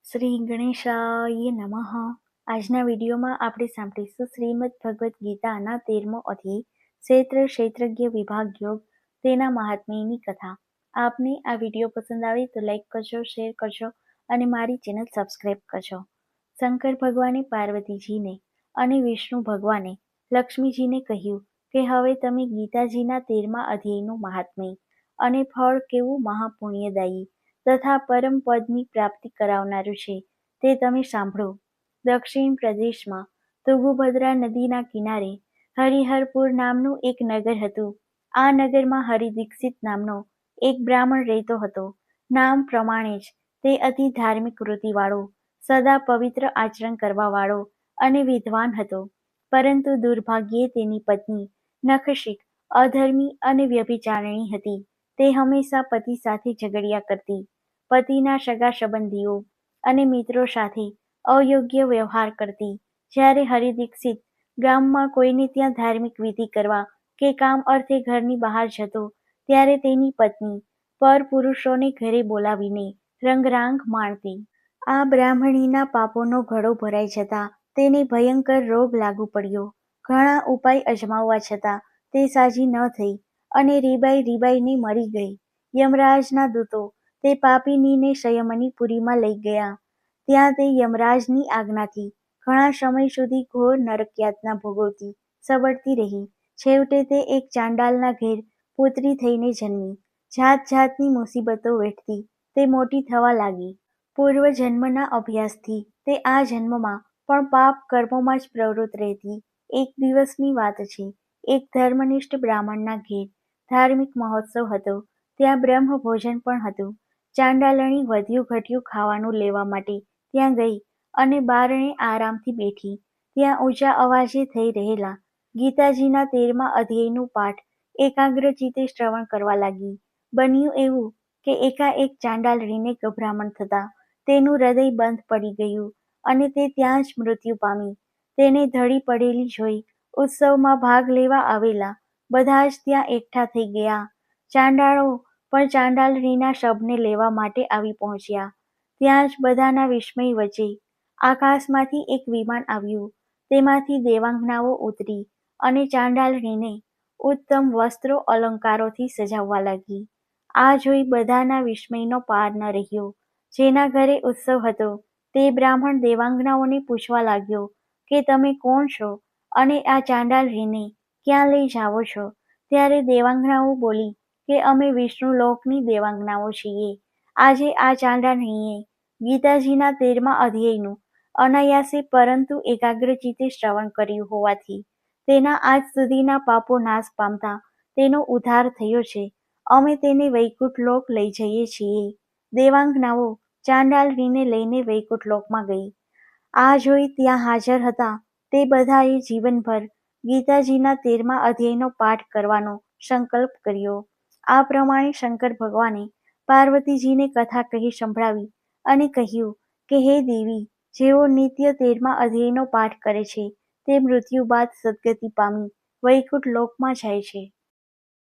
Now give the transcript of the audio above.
શ્રી ગણેશાય નમઃ. આજના વિડીયોમાં આપણે સાંભળીશું શ્રીમદ ભગવદ્ ગીતાના 13મો અધ્યાય ક્ષેત્રજ્ઞ વિભાગ યોગ, તેના મહાત્મ્યની કથા. આપને આ વિડીયો પસંદ આવે તો લાઈક કરજો, શેર કરજો અને મારી ચેનલ સબસ્ક્રાઈબ કરજો. શંકર ભગવાને પાર્વતીજીને અને વિષ્ણુ ભગવાને લક્ષ્મીજીને કહ્યું કે હવે તમે ગીતાજીના 13મા અધ્યાયનું મહાત્મ્ય અને ફળ કેવું મહાપુણ્યદાયી તથા પરમ પદની પ્રાપ્તિ કરાવનારું છે તે તમે સાંભળો. દક્ષિણ પ્રદેશમાં તુંગભદ્રા નદીના કિનારે હરિહરપુર નામનું એક નગર હતું. આ નગરમાં હરિદીક્ષિત નામનો એક બ્રાહ્મણ રહેતો હતો. નામ પ્રમાણે જ તે અતિ ધાર્મિક વૃત્તિવાળો, સદા પવિત્ર આચરણ કરવાવાળો અને વિદ્વાન હતો. પરંતુ દુર્ભાગ્યે તેની પત્ની નખશિખ અધર્મી અને વ્યભિચારિણી હતી. તે હંમેશા પતિ સાથે ઝઘડ્યા કરતી, પતિના સગા સંબંધીઓ અને મિત્રો સાથે અયોગ્ય વ્યવહાર કરતી. જ્યારે હરિદીક્ષિત ગામમાં કોઈને ત્યાં ધાર્મિક વિધિ કરવા કે કામ અર્થે ઘરની બહાર જતો, ત્યારે તેની પત્ની પરપુરુષોને ઘરે બોલાવીને રંગરાંગ માણતી. આ બ્રાહ્મણીના પાપોનો ઘડો ભરાઈ જતા તેને ભયંકર રોગ લાગુ પડ્યો. ઘણા ઉપાય અજમાવવા છતાં તે સાજી ન થઈ અને રીબાઈને મરી ગઈ. યમરાજના દૂતો તે પાપિનીને સંયમની પુરીમાં લઈ ગયા. ત્યાં તે યમરાજની આજ્ઞાથી ઘણા સમય સુધી ઘોર નરકયાતના ભોગવતી સબળતી રહી. છેવટે તે એક ચાંડાલના ઘેર પુત્રી થઈને જન્મી. જાત જાતની મુસીબતો વેઠતી તે મોટી થવા લાગી. પૂર્વજન્મના અભ્યાસથી તે આ જન્મમાં પણ પાપ કર્મોમાં જ પ્રવૃત્ત રહેતી. એક દિવસની વાત છે. એક ધર્મનિષ્ઠ બ્રાહ્મણના ઘેર ધાર્મિક મહોત્સવ હતો. ત્યાં બ્રહ્મ ભોજન પણ હતું. ચાંડાલણી વધ્યું ઘટ્યું ખાવાનું લેવા માટે ત્યાં ગઈ અને બારણે આરામથી બેઠી. ત્યાં ઊંચા અવાજે થઈ રહેલા ગીતાજીના 13મા અધ્યાયનું પાઠ એકાગ્રચિત્તે શ્રવણ કરવા લાગી. બન્યું એવું કે એકાએક ચાંડાલણીને ગભરામણ થતાં તેનું હૃદય બંધ પડી ગયું અને તે ત્યાં જ મૃત્યુ પામી. તેને ધડી પડેલી જોઈ ઉત્સવમાં ભાગ લેવા આવેલા બધા જ ત્યાં એકઠા થઈ ગયા. ચાંડાળો પણ ચાંડાલણીના શબને લેવા માટે આવી પહોંચ્યા. ત્યાં જ બધાના વિસ્મય વચ્ચે આકાશમાંથી એક વિમાન આવ્યું. તેમાંથી દેવાંગનાઓ ઉતરી અને ચાંડાલણીને ઉત્તમ વસ્ત્રો અલંકારોથી સજાવવા લાગી. આ જોઈ બધાના વિસ્મયનો પાર ન રહ્યો. જેના ઘરે ઉત્સવ હતો તે બ્રાહ્મણ દેવાંગનાઓને પૂછવા લાગ્યો કે તમે કોણ છો અને આ ચાંડાલણીને ક્યાં લઈ જાઓ છો? ત્યારે દેવાંગનાઓ બોલી કે અમે વિષ્ણુ લોકની દેવાંગનાઓ છીએ. આજે આ ચાંડાલણીએ ગીતાજીના 13મા અધ્યાયનું અનાયાસે પરંતુ એકાગ્રચિત્તે શ્રવણ કર્યું હોવાથી તેના આજ સુધીના પાપો નાશ પામતા તેનો ઉદ્ધાર થયો છે. અમે તેને વૈકુંઠ લોક લઈ જઈએ છીએ. દેવાંગનાઓ ચાંડાલણીને લઈને વૈકુંઠ લોકમાં ગઈ. આ જોઈ ત્યાં હાજર હતા તે બધાએ જીવનભર ગીતાજીના 13મા અધ્યાયનો પાઠ કરવાનો સંકલ્પ કર્યો. આ પ્રમાણે શંકર ભગવાને પાર્વતીજીને કથા કહી સંભળાવી અને કહ્યું કે હે દેવી, જેઓ નિત્ય 13મા અધ્યાયનો પાઠ કરે છે તે મૃત્યુ બાદ સદગતિ પામી વૈકુંઠ લોકમાં જાય છે.